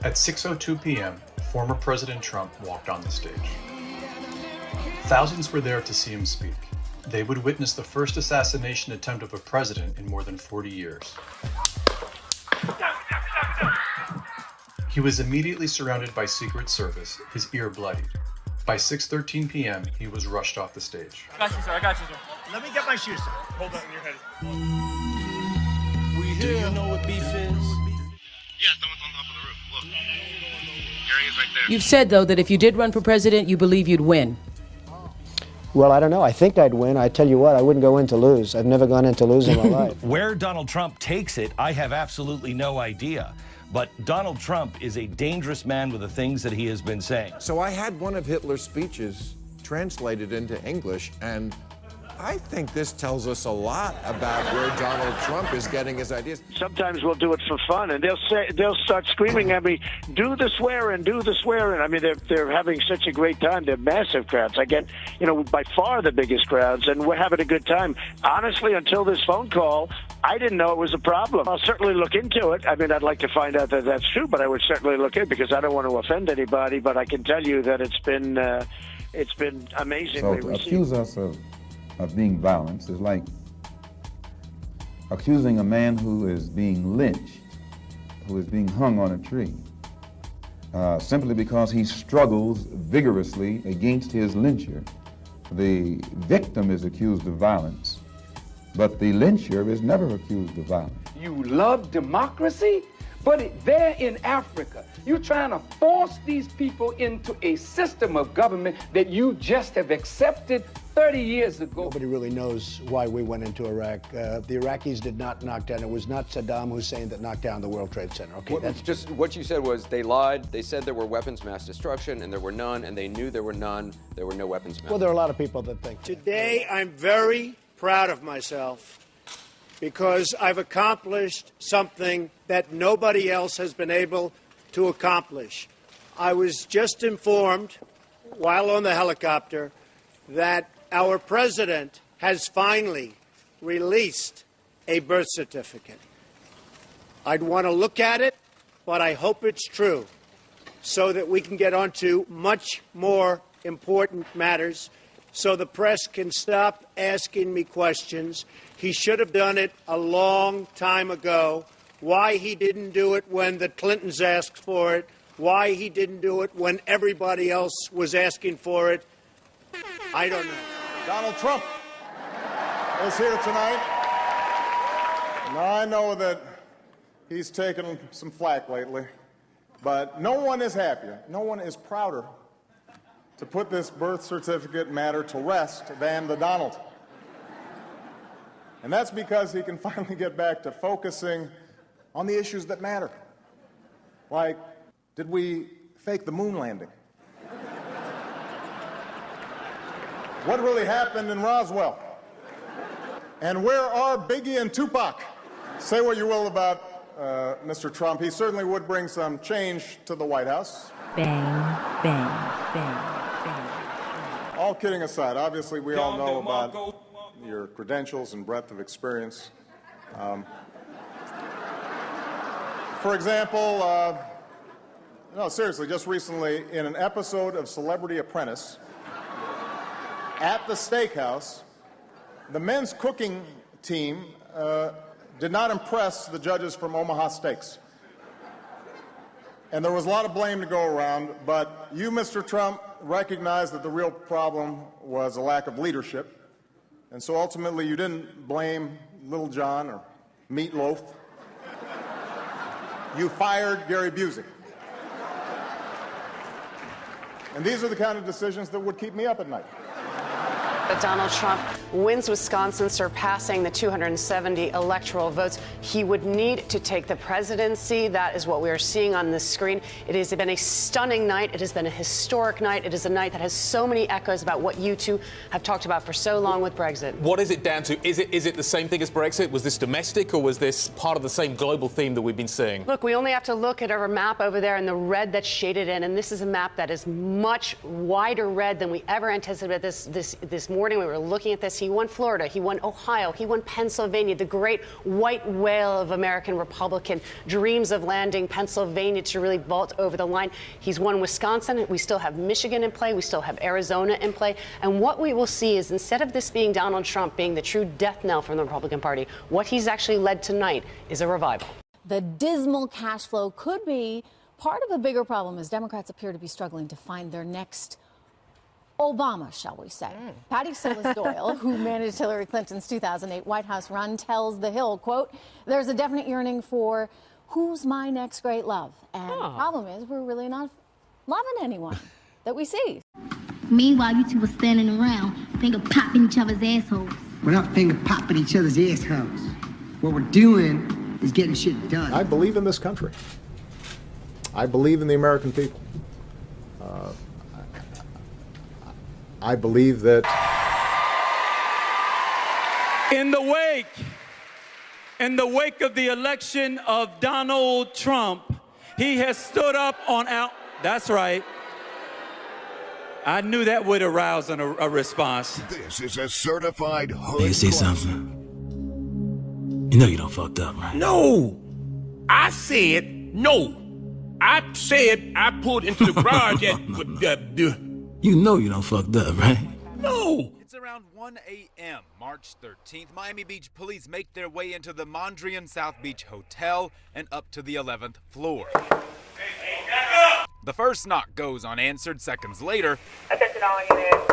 At 6:02 p.m., former President Trump walked on the stage. Thousands were there to see him speak. They would witness the first assassination attempt of a president in more than 40 years. He was immediately surrounded by Secret Service, his ear bloodied. By 6:13 p.m., he was rushed off the stage. I got you, sir. I got you, sir. Let me get my shoes, sir. Hold on, your head. Do you know what beef is? Yeah, someone's on top of the roof. Look. Gary is right there. You've said, though, that if you did run for president, you believe you'd win. Well, I don't know. I think I'd win. I tell you what, I wouldn't go in to lose. I've never gone in to lose in my life. Where Donald Trump takes it, I have absolutely no idea. But Donald Trump is a dangerous man with the things that he has been saying. So I had one of Hitler's speeches translated into English, and I think this tells us a lot about where Donald Trump is getting his ideas. Sometimes we'll do it for fun, and they'll start screaming at me, "Do the swearing, do the swearing." I mean, they're having such a great time. They're massive crowds. I get, by far the biggest crowds, and we're having a good time. Honestly, until this phone call, I didn't know it was a problem. I'll certainly look into it. I mean, I'd like to find out that that's true, but I would certainly look into it because I don't want to offend anybody. But I can tell you that it's been amazingly So to received. accuse us of being violent is like accusing a man who is being lynched, who is being hung on a tree, simply because he struggles vigorously against his lyncher. The victim is accused of violence, but the lyncher is never accused of violence. You love democracy, but there in Africa, you're trying to force these people into a system of government that you just have accepted 30 years ago. Nobody really knows why we went into Iraq. The Iraqis did not knock down. It was not Saddam Hussein that knocked down the World Trade Center. Okay, that's just what you said was they lied. They said there were weapons of mass destruction, and there were none, and they knew there were none. There were no weapons of mass. Well, there are a lot of people that think. Today, I'm very proud of myself because I've accomplished something that nobody else has been able to accomplish. I was just informed while on the helicopter that our president has finally released a birth certificate. I'd want to look at it, but I hope it's true so that we can get on to much more important matters so the press can stop asking me questions. He should have done it a long time ago. Why he didn't do it when the Clintons asked for it, why he didn't do it when everybody else was asking for it, I don't know. Donald Trump is here tonight. Now, I know that he's taken some flack lately, but no one is happier, no one is prouder to put this birth certificate matter to rest than the Donald. And that's because he can finally get back to focusing on the issues that matter. Like, did we fake the moon landing? What really happened in Roswell? And where are Biggie and Tupac? Say what you will about Mr. Trump. He certainly would bring some change to the White House. Bang, bang, bang, bang. All kidding aside, obviously we all know about your credentials and breadth of experience. For example, no, seriously, just recently in an episode of Celebrity Apprentice, at the steakhouse, the men's cooking team did not impress the judges from Omaha Steaks. And there was a lot of blame to go around, but you, Mr. Trump, recognized that the real problem was a lack of leadership. And so ultimately you didn't blame Little John or Meatloaf. You fired Gary Busey. And these are the kind of decisions that would keep me up at night. But Donald Trump wins Wisconsin, surpassing the 270 electoral votes. He would need to take the presidency. That is what we are seeing on this screen. It has been a stunning night. It has been a historic night. It is a night that has so many echoes about what you two have talked about for so long with Brexit. What is it down to? Is it the same thing as Brexit? Was this domestic, or was this part of the same global theme that we've been seeing? Look, we only have to look at our map over there in the red that's shaded in, and this is a map that is much wider red than we ever anticipated this morning we were looking at this. He won Florida, he won Ohio, he won Pennsylvania, the great white whale of American Republican dreams of landing Pennsylvania to really vault over the line. He's won Wisconsin. We still have Michigan in play. We still have Arizona in play. And what we will see is, instead of this being Donald Trump being the true death knell from the Republican Party, what he's actually led tonight is a revival. The dismal cash flow could be part of a bigger problem, as Democrats appear to be struggling to find their next Obama, shall we say. Patty Silas Doyle, who managed Hillary Clinton's 2008 White House run, tells The Hill, quote, "There's a definite yearning for who's my next great love." And the problem is we're really not loving anyone that we see. Meanwhile, you two were standing around finger popping each other's assholes. We're not finger popping each other's assholes. What we're doing is getting shit done. I believe in this country. I believe in the American people. I believe that in the wake of the election of Donald Trump, he has stood up on our, that's right. I knew that would arouse a response. This is a certified hood. Nigga, say something. You know you done fucked up, right? No! I said no. I said I pulled into the garage at... You know you done fucked up, right? No! It's around 1 a.m. March 13th. Miami Beach police make their way into the Mondrian South Beach Hotel and up to the 11th floor. The first knock goes unanswered. Seconds later, attention all units.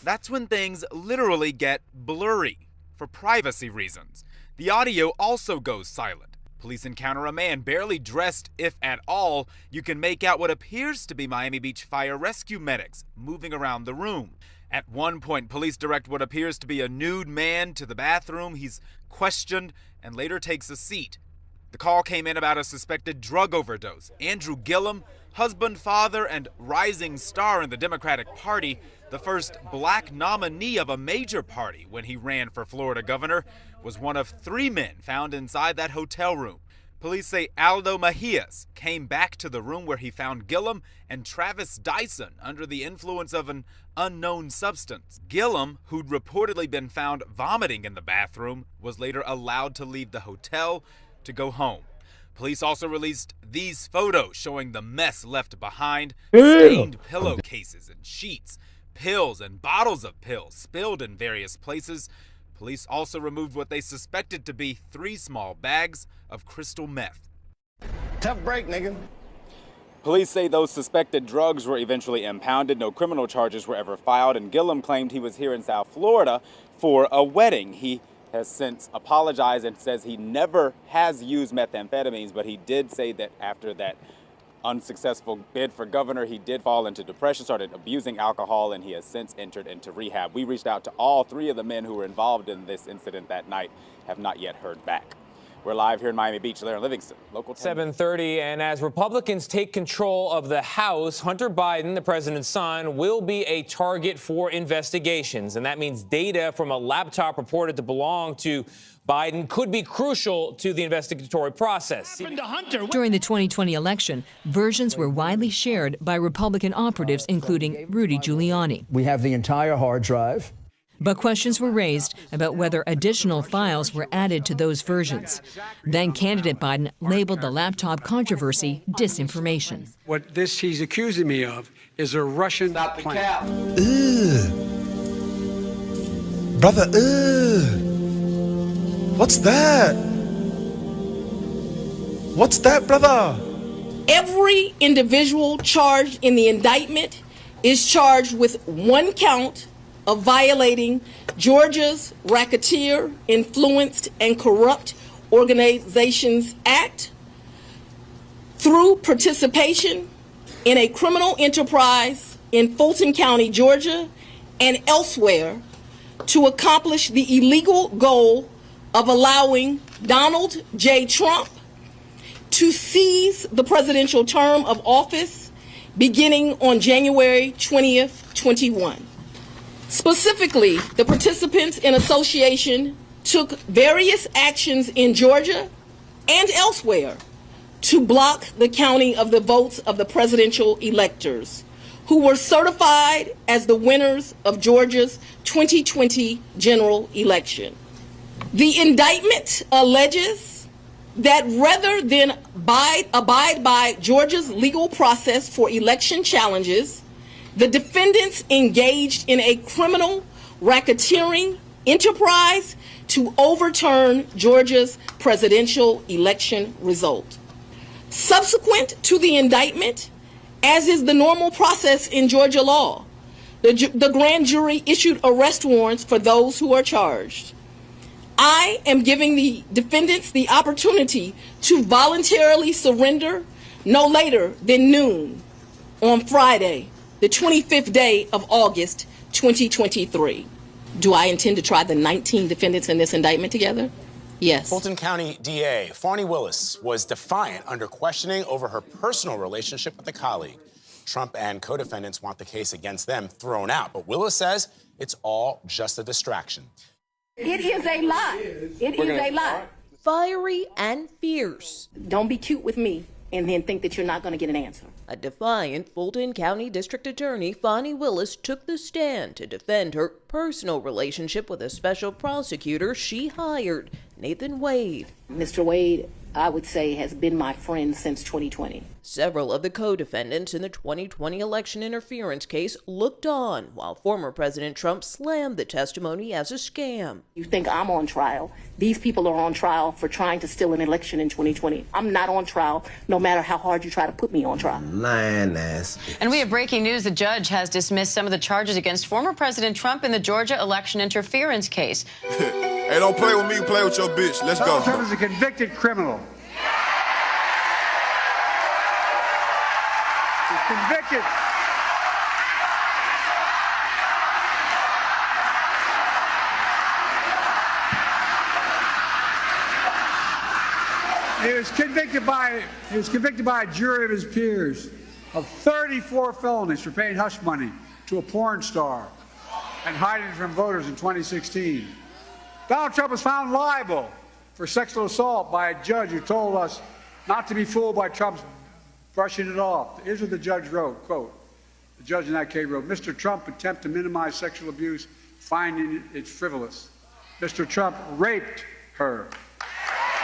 That's when things literally get blurry for privacy reasons. The audio also goes silent. Police encounter a man barely dressed, if at all. You can make out what appears to be Miami Beach fire rescue medics moving around the room. At one point, police direct what appears to be a nude man to the bathroom. He's questioned and later takes a seat. The call came in about a suspected drug overdose. Andrew Gillum, husband, father, and rising star in the Democratic Party, the first black nominee of a major party when he ran for Florida governor, was one of 3 men found inside that hotel room. Police say Aldo Mejias came back to the room where he found Gillum and Travis Dyson under the influence of an unknown substance. Gillum, who'd reportedly been found vomiting in the bathroom, was later allowed to leave the hotel to go home. Police also released these photos showing the mess left behind: stained pillowcases and sheets, pills and bottles of pills spilled in various places. Police also removed what they suspected to be 3 small bags of crystal meth. Tough break, nigga. Police say those suspected drugs were eventually impounded. No criminal charges were ever filed, and Gillum claimed he was here in South Florida for a wedding. He has since apologized and says he never has used methamphetamines, but he did say that after that unsuccessful bid for governor, he did fall into depression, started abusing alcohol, and he has since entered into rehab. We reached out to all 3 of the men who were involved in this incident that night, have not yet heard back. We're live here in Miami Beach. Larry Livingston, Local 10. 7:30, and as Republicans take control of the House, Hunter Biden, the president's son, will be a target for investigations. And that means data from a laptop reported to belong to Biden could be crucial to the investigatory process. During the 2020 election, versions were widely shared by Republican operatives, including Rudy Giuliani. We have the entire hard drive. But questions were raised about whether additional files were added to those versions. Then candidate Biden labeled the laptop controversy disinformation. What he's accusing me of is a Russian plan. Brother, what's that? What's that, brother? Every individual charged in the indictment is charged with 1 count of violating Georgia's Racketeer, Influenced, and Corrupt Organizations Act through participation in a criminal enterprise in Fulton County, Georgia, and elsewhere to accomplish the illegal goal of allowing Donald J. Trump to seize the presidential term of office beginning on January 20th, 21. Specifically, the participants in association took various actions in Georgia and elsewhere to block the counting of the votes of the presidential electors who were certified as the winners of Georgia's 2020 general election. The indictment alleges that rather than abide by Georgia's legal process for election challenges, the defendants engaged in a criminal racketeering enterprise to overturn Georgia's presidential election result. Subsequent to the indictment, as is the normal process in Georgia law, the grand jury issued arrest warrants for those who are charged. I am giving the defendants the opportunity to voluntarily surrender no later than noon on Friday, the 25th day of August, 2023. Do I intend to try the 19 defendants in this indictment together? Yes. Fulton County DA Fani Willis was defiant under questioning over her personal relationship with a colleague. Trump and co-defendants want the case against them thrown out, but Willis says it's all just a distraction. It is a lie. It is a lie. Fiery and fierce. Don't be cute with me and then think that you're not going to get an answer. A defiant Fulton County District Attorney Fani Willis took the stand to defend her personal relationship with a special prosecutor she hired, Nathan Wade. Mr. Wade, I would say, has been my friend since 2020. Several of the co-defendants in the 2020 election interference case looked on while former President Trump slammed the testimony as a scam. You think I'm on trial? These people are on trial for trying to steal an election in 2020. I'm not on trial, no matter how hard you try to put me on trial. Lying ass. And we have breaking news. The judge has dismissed some of the charges against former President Trump in the Georgia election interference case. Hey, don't play with me, play with your bitch. Let's go. Donald Trump is a convicted criminal. He's convicted. He was convicted by a jury of his peers of 34 felonies for paying hush money to a porn star and hiding it from voters in 2016. Donald Trump was found liable for sexual assault by a judge who told us not to be fooled by Trump's brushing it off. Here's what the judge wrote, quote, the judge in that case wrote, Mr. Trump attempt to minimize sexual abuse, finding it frivolous. Mr. Trump raped her.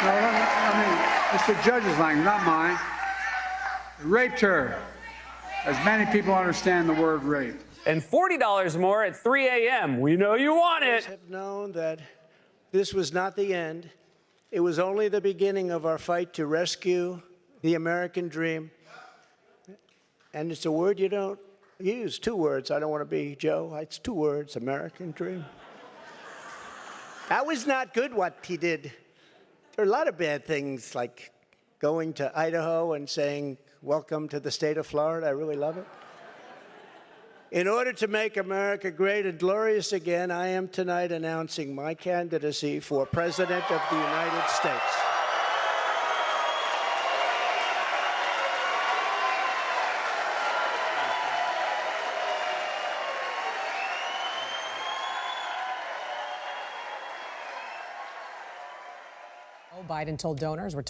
No, I mean, it's the judge's language, not mine. Raped her. As many people understand the word rape. And $40 more at 3 a.m. We know you want it. Have known that this was not the end. It was only the beginning of our fight to rescue the American dream. And it's a word you don't use, 2 words. I don't want to be Joe. It's 2 words, American dream. That was not good what he did. There are a lot of bad things, like going to Idaho and saying, welcome to the state of Florida. I really love it. In order to make America great and glorious again, I am tonight announcing my candidacy for President of the United States. Biden told donors, we're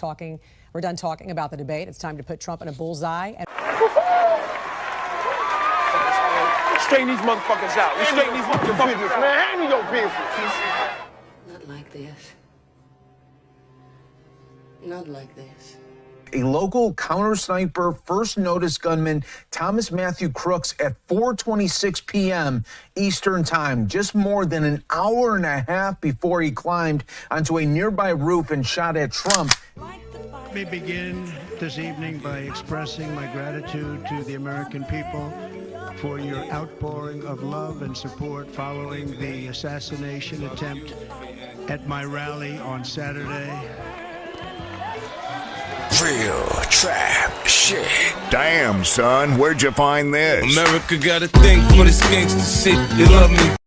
done talking about the debate. It's time to put Trump in a bullseye. Straighten these motherfuckers out. We straighten these motherfuckers out. Man, hand me your business. Not like this. Not like this. A local counter-sniper first noticed gunman Thomas Matthew Crooks at 4:26 p.m. Eastern Time, just more than an hour and a half before he climbed onto a nearby roof and shot at Trump. Let me begin this evening by expressing my gratitude to the American people for your outpouring of love and support following the assassination attempt at my rally on Saturday. Real trap shit. Damn, son, where'd you find this? America got a thing for this gangster shit. They love me.